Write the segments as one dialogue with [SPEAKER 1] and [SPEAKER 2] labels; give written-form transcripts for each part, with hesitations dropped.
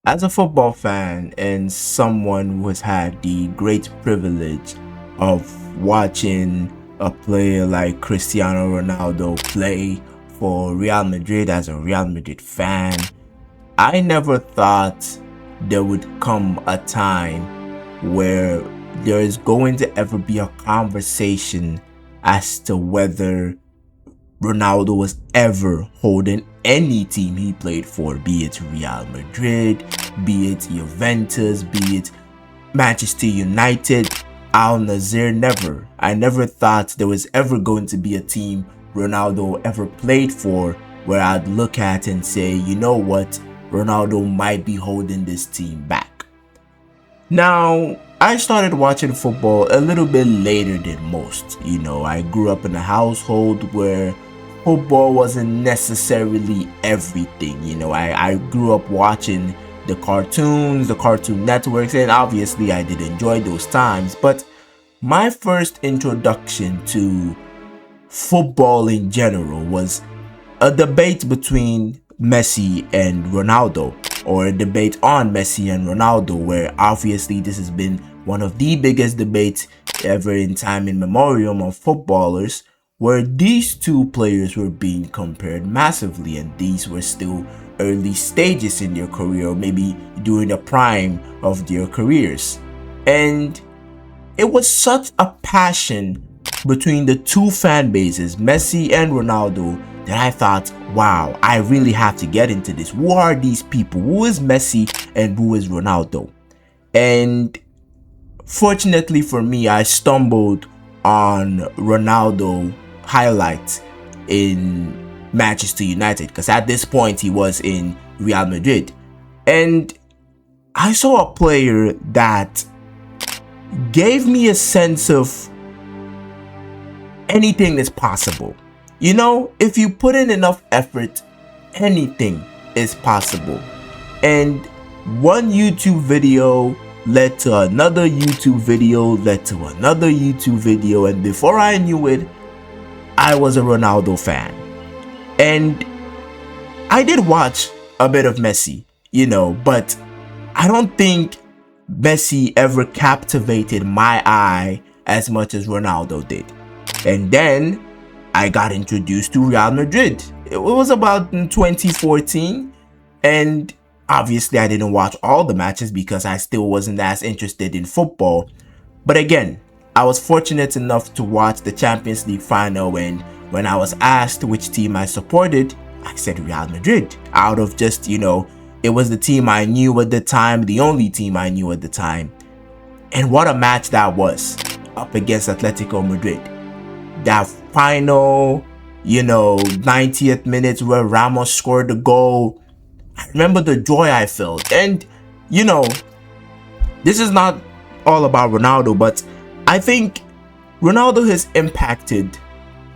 [SPEAKER 1] As a football fan and someone who has had the great privilege of watching a player like Cristiano Ronaldo play for Real Madrid as a Real Madrid fan, I never thought there would come a time where there is going to ever be a conversation as to whether Ronaldo was ever holding any team he played for, be it Real Madrid, be it Juventus, be it Manchester United, Al Nassr. Never. I never thought there was ever going to be a team Ronaldo ever played for where I'd look at and say, you know what, Ronaldo might be holding this team back. Now, I started watching football a little bit later than most. I grew up in a household where football wasn't necessarily everything. I grew up watching the cartoons, the Cartoon Networks, and obviously I did enjoy those times. But my first introduction to football in general was a debate between Messi and Ronaldo, or a debate on Messi and Ronaldo, where obviously this has been one of the biggest debates ever in time in memoriam of footballers, where these two players were being compared massively, and these were still early stages in their career, or maybe during the prime of their careers. And it was such a passion between the two fan bases, Messi and Ronaldo, that I thought, wow, I really have to get into this. Who are these people? Who is Messi and who is Ronaldo? And fortunately for me, I stumbled on Ronaldo highlights in Manchester United, because at this point he was in Real Madrid. And I saw a player that gave me a sense of anything is possible. If you put in enough effort, anything is possible. And one YouTube video led to another YouTube video, led to another YouTube video, and before I knew it, I was a Ronaldo fan. And I did watch a bit of Messi, but I don't think Messi ever captivated my eye as much as Ronaldo did. And then I got introduced to Real Madrid. It was about in 2014, and obviously I didn't watch all the matches because I still wasn't as interested in football. But again, I was fortunate enough to watch the Champions League final, and when I was asked which team I supported, I said Real Madrid. Out of just, it was the team I knew at the time, the only team I knew at the time. And what a match that was, up against Atletico Madrid. That final, 90th minute where Ramos scored the goal. I remember the joy I felt. And, this is not all about Ronaldo, but I think Ronaldo has impacted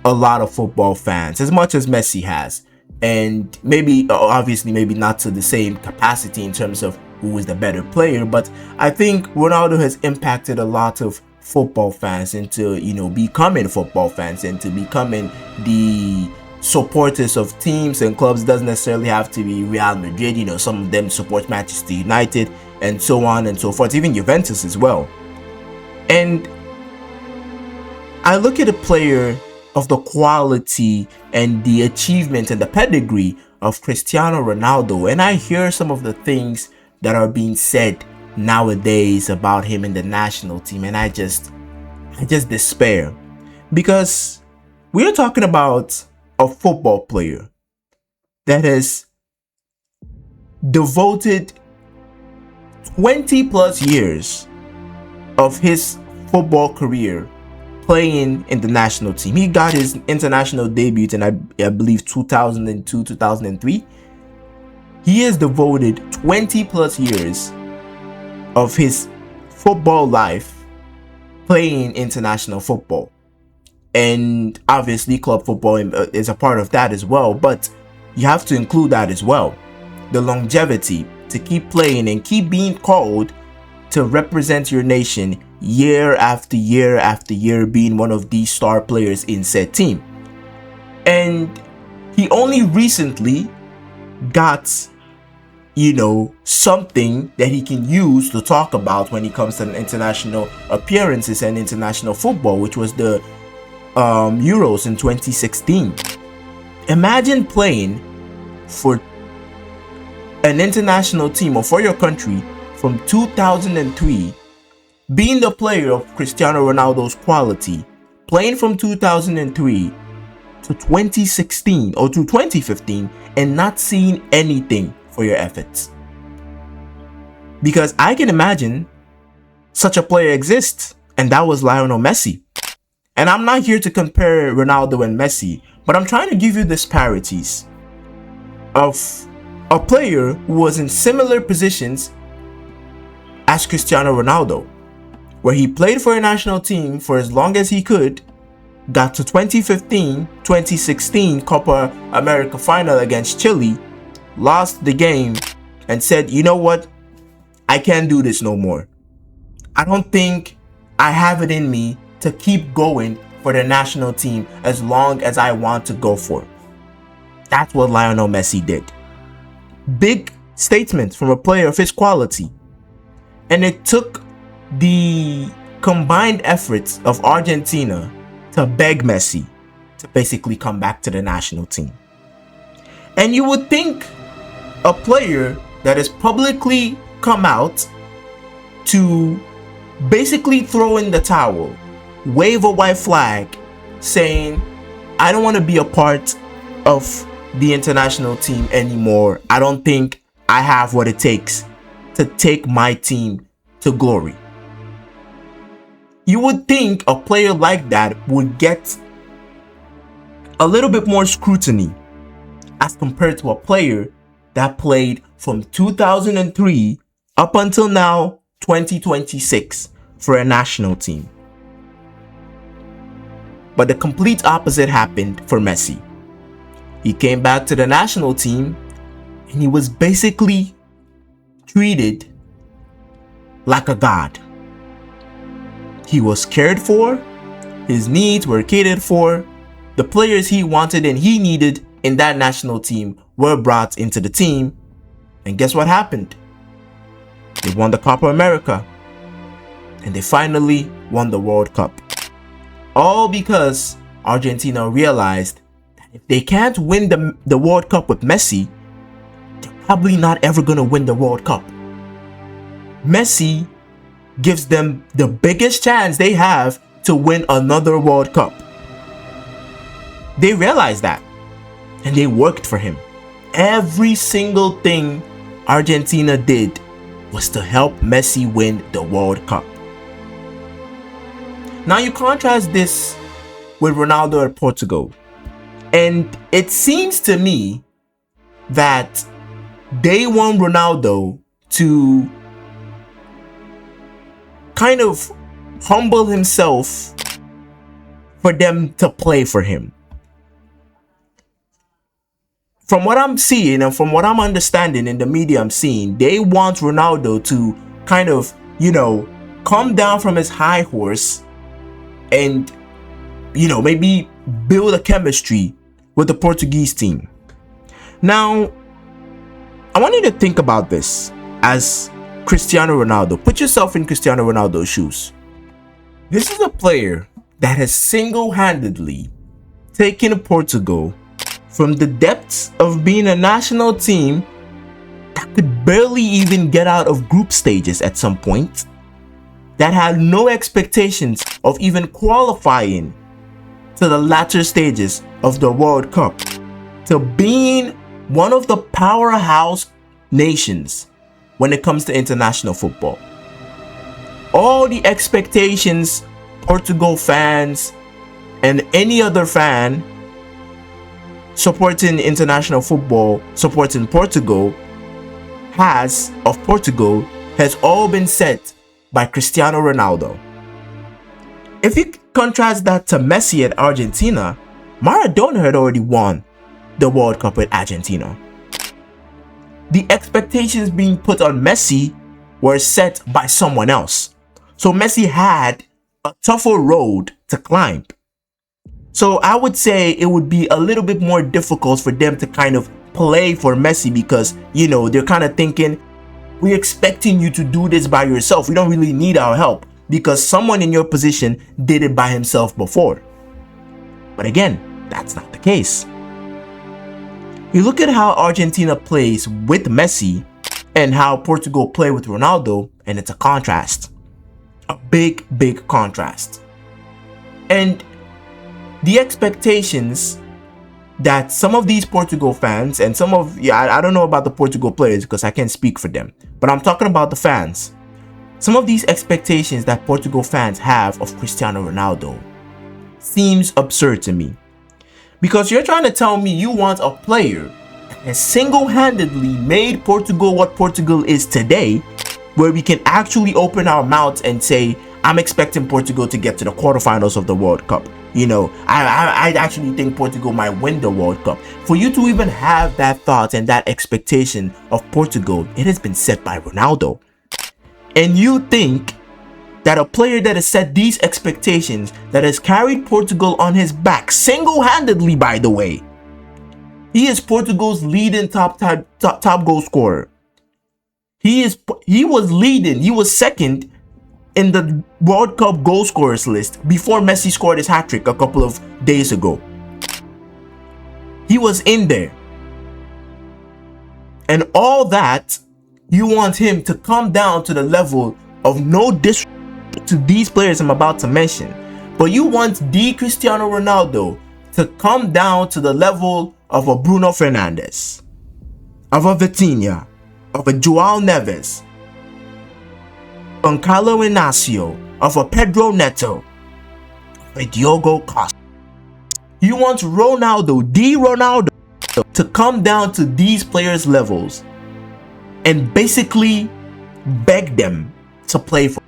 [SPEAKER 1] a lot of football fans as much as Messi has. And maybe, obviously, maybe not to the same capacity in terms of who is the better player, but I think Ronaldo has impacted a lot of football fans into, becoming football fans, and to becoming the supporters of teams and clubs. It doesn't necessarily have to be Real Madrid. Some of them support Manchester United and so on and so forth, even Juventus as well. And I look at a player of the quality and the achievement and the pedigree of Cristiano Ronaldo, and I hear some of the things that are being said nowadays about him in the national team, and I just despair, because we're talking about a football player that has devoted 20 plus years of his football career playing in the national team. He got his international debut in I believe 2002, 2003. He has devoted 20 plus years of his football life playing international football, and obviously club football is a part of that as well, but you have to include that as well, the longevity to keep playing and keep being called to represent your nation year after year after year, being one of the star players in said team. And he only recently got something that he can use to talk about when it comes to international appearances and international football, which was the Euros in 2016. Imagine playing for an international team or for your country from 2003, being the player of Cristiano Ronaldo's quality, playing from 2003 to 2016 or to 2015 and not seeing anything for your efforts. Because I can imagine such a player exists, and that was Lionel Messi. And I'm not here to compare Ronaldo and Messi, but I'm trying to give you disparities of a player who was in similar positions as Cristiano Ronaldo, where he played for a national team for as long as he could, got to 2015, 2016 Copa America final against Chile, lost the game, and said, you know what, I can't do this no more. I don't think I have it in me to keep going for the national team as long as I want to go for. That's what Lionel Messi did. Big statement from a player of his quality. And it took the combined efforts of Argentina to beg Messi to basically come back to the national team. And you would think a player that has publicly come out to basically throw in the towel, wave a white flag, saying, I don't want to be a part of the international team anymore. I don't think I have what it takes to take my team to glory. You would think a player like that would get a little bit more scrutiny as compared to a player that played from 2003 up until now, 2026, for a national team. But the complete opposite happened for Messi. He came back to the national team and he was basically treated like a god. He was cared for, his needs were catered for, the players he wanted and he needed in that national team were brought into the team, and guess what happened? They won the Copa America, and they finally won the World Cup. All because Argentina realized that if they can't win the World Cup with Messi, they're probably not ever going to win the World Cup. Messi gives them the biggest chance they have to win another World Cup. They realized that, and they worked for him. Every single thing Argentina did was to help Messi win the World Cup. Now you contrast this with Ronaldo at Portugal, and it seems to me that they want Ronaldo to kind of humble himself for them to play for him. From what I'm seeing and from what I'm understanding in the media I'm seeing, they want Ronaldo to kind of, come down from his high horse and, maybe build a chemistry with the Portuguese team. Now, I want you to think about this as Cristiano Ronaldo. Put yourself in Cristiano Ronaldo's shoes. This is a player that has single-handedly taken Portugal from the depths of being a national team that could barely even get out of group stages at some point, that had no expectations of even qualifying to the latter stages of the World Cup, to being one of the powerhouse nations when it comes to international football. All the expectations Portugal fans and any other fan supporting international football, supporting Portugal, has all been set by Cristiano Ronaldo. If you contrast that to Messi at Argentina, Maradona had already won the World Cup with Argentina. The expectations being put on Messi were set by someone else. So Messi had a tougher road to climb. So I would say it would be a little bit more difficult for them to kind of play for Messi because, you know, they're kind of thinking, we're expecting you to do this by yourself. We don't really need our help because someone in your position did it by himself before. But again, that's not the case. You look at how Argentina plays with Messi and how Portugal play with Ronaldo, and it's a contrast. A big, big contrast. And the expectations that some of these Portugal fans and some of, I don't know about the Portugal players because I can't speak for them, but I'm talking about the fans. Some of these expectations that Portugal fans have of Cristiano Ronaldo seems absurd to me. Because you're trying to tell me you want a player that has single-handedly made Portugal what Portugal is today, where we can actually open our mouths and say, I'm expecting Portugal to get to the quarterfinals of the World Cup. You know, I actually think Portugal might win the World Cup. For you to even have that thought and that expectation of Portugal, it has been set by Ronaldo. And you think that a player that has set these expectations, that has carried Portugal on his back, single-handedly, by the way. He is Portugal's leading top goal scorer. He was second in the World Cup goal scorers list before Messi scored his hat-trick a couple of days ago. He was in there. And all that, you want him to come down to the level of no disrespect to these players I'm about to mention, but you want the Cristiano Ronaldo to come down to the level of a Bruno Fernandes, of a Vitinha, of a Joao Neves, of a Carlo Inacio, of a Pedro Neto, of a Diogo Costa. You want Ronaldo, the Ronaldo, to come down to these players' levels and basically beg them to play for.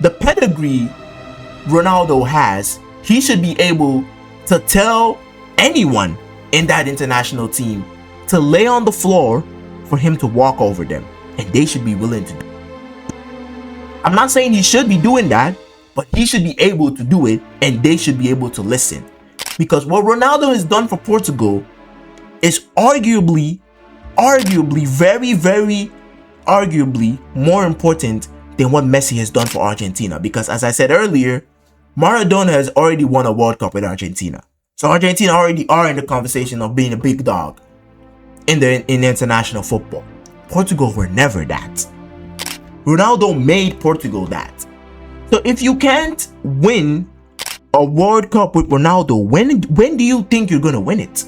[SPEAKER 1] The pedigree Ronaldo has, he should be able to tell anyone in that international team to lay on the floor for him to walk over them, and they should be willing to do it. I'm not saying he should be doing that, but he should be able to do it, and they should be able to listen. Because what Ronaldo has done for Portugal is arguably, very, very arguably more important than what Messi has done for Argentina. Because as I said earlier, Maradona has already won a World Cup with Argentina. So Argentina already are in the conversation of being a big dog in international football. Portugal were never that. Ronaldo made Portugal that. So if you can't win a World Cup with Ronaldo, when do you think you're going to win it?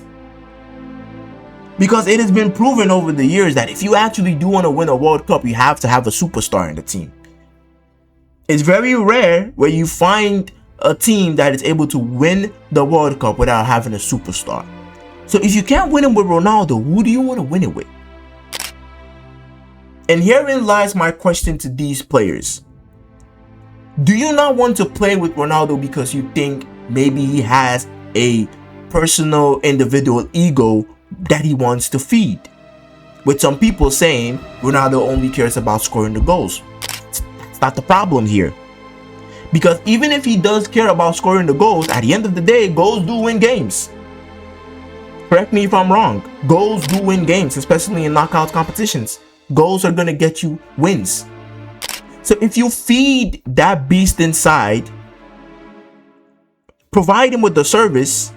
[SPEAKER 1] Because it has been proven over the years that if you actually do want to win a World Cup, you have to have a superstar in the team. It's very rare where you find a team that is able to win the World Cup without having a superstar. So if you can't win it with Ronaldo, who do you want to win it with? And herein lies my question to these players. Do you not want to play with Ronaldo because you think maybe he has a personal individual ego that he wants to feed? With some people saying Ronaldo only cares about scoring the goals. That's not the problem here. Because even if he does care about scoring the goals, at the end of the day, goals do win games. Correct me if I'm wrong. Goals do win games, especially in knockout competitions. Goals are going to get you wins. So if you feed that beast inside, provide him with the service,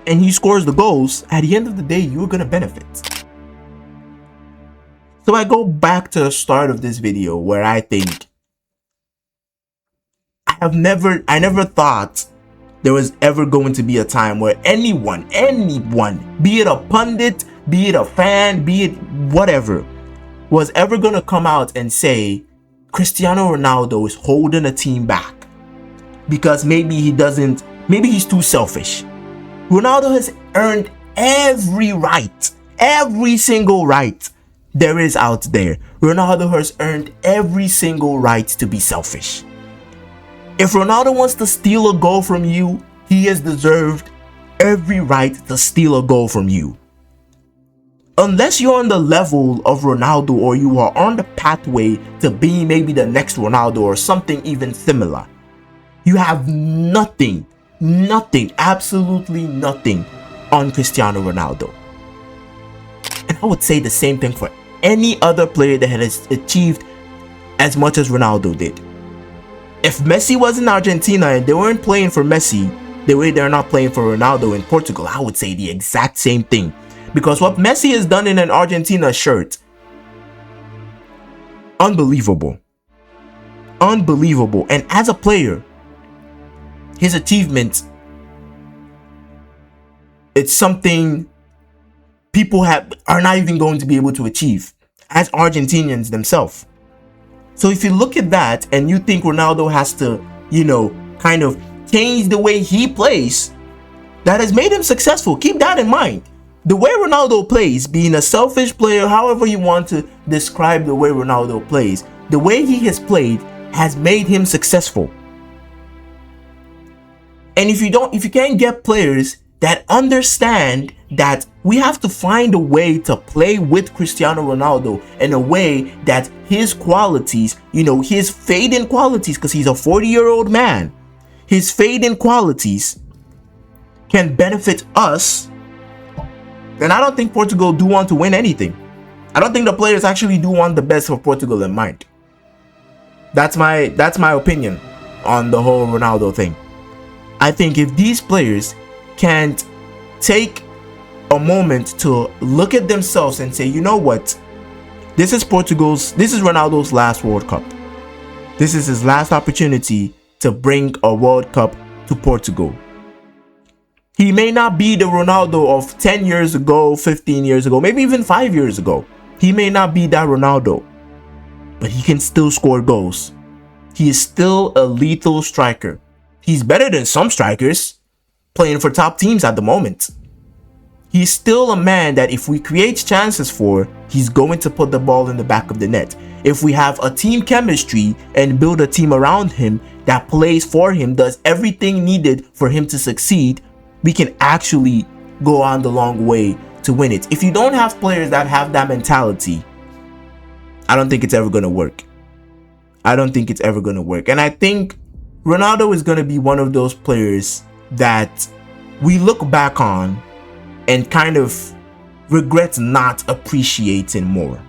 [SPEAKER 1] and he scores the goals, at the end of the day, you're going to benefit. So I go back to the start of this video where I think I never thought there was ever going to be a time where anyone, be it a pundit, be it a fan, be it whatever, was ever going to come out and say Cristiano Ronaldo is holding a team back because maybe he's too selfish. Ronaldo has earned every single right there is out there. Ronaldo has earned every single right to be selfish. If Ronaldo wants to steal a goal from you, he has deserved every right to steal a goal from you. Unless you're on the level of Ronaldo or you are on the pathway to being maybe the next Ronaldo or something even similar, you have nothing, absolutely nothing on Cristiano Ronaldo. And I would say the same thing for any other player that has achieved as much as Ronaldo did. If Messi was in Argentina and they weren't playing for Messi the way they're not playing for Ronaldo in Portugal, I would say the exact same thing. Because what Messi has done in an Argentina shirt, unbelievable. Unbelievable. And as a player, his achievements, it's something people are not even going to be able to achieve as Argentinians themselves. So if you look at that and you think Ronaldo has to, kind of change the way he plays, that has made him successful. Keep that in mind. The way Ronaldo plays, being a selfish player, however you want to describe the way Ronaldo plays, the way he has played has made him successful. And if you can't get players that understand that we have to find a way to play with Cristiano Ronaldo in a way that his qualities, his fading qualities, because he's a 40-year-old man, his fading qualities can benefit us, then I don't think Portugal do want to win anything. I don't think the players actually do want the best for Portugal in mind. That's my opinion on the whole Ronaldo thing. I think if these players can't take a moment to look at themselves and say, you know what, this is Ronaldo's last World Cup. This is his last opportunity to bring a World Cup to Portugal. He may not be the Ronaldo of 10 years ago, 15 years ago, maybe even 5 years ago. He may not be that Ronaldo, but he can still score goals. He is still a lethal striker. He's better than some strikers playing for top teams at the moment. He's still a man that if we create chances for, he's going to put the ball in the back of the net. If we have a team chemistry and build a team around him that plays for him, does everything needed for him to succeed, we can actually go on the long way to win it. If you don't have players that have that mentality, I don't think it's ever going to work. I don't think it's ever going to work. And I think Ronaldo is going to be one of those players that we look back on and kind of regret not appreciating more.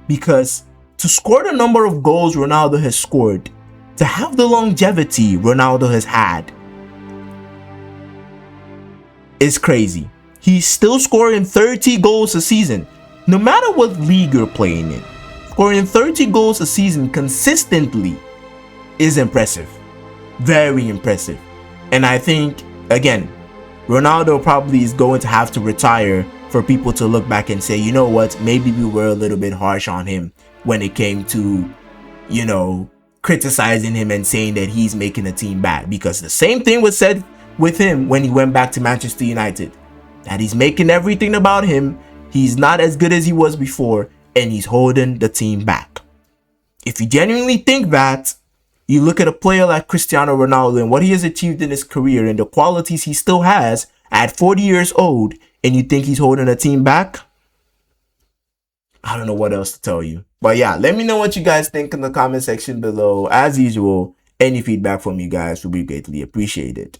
[SPEAKER 1] Because to score the number of goals Ronaldo has scored, to have the longevity Ronaldo has had, is crazy. He's still scoring 30 goals a season, no matter what league you're playing in. Scoring 30 goals a season consistently is impressive. Very impressive. And I think, again, Ronaldo probably is going to have to retire for people to look back and say, you know what, maybe we were a little bit harsh on him when it came to, criticizing him and saying that he's making the team bad. Because the same thing was said with him when he went back to Manchester United. That he's making everything about him. He's not as good as he was before, and he's holding the team back. If you genuinely think that, you look at a player like Cristiano Ronaldo and what he has achieved in his career and the qualities he still has at 40 years old, and you think he's holding a team back, I don't know what else to tell you. But yeah, let me know what you guys think in the comment section below. As usual, any feedback from you guys will be greatly appreciated.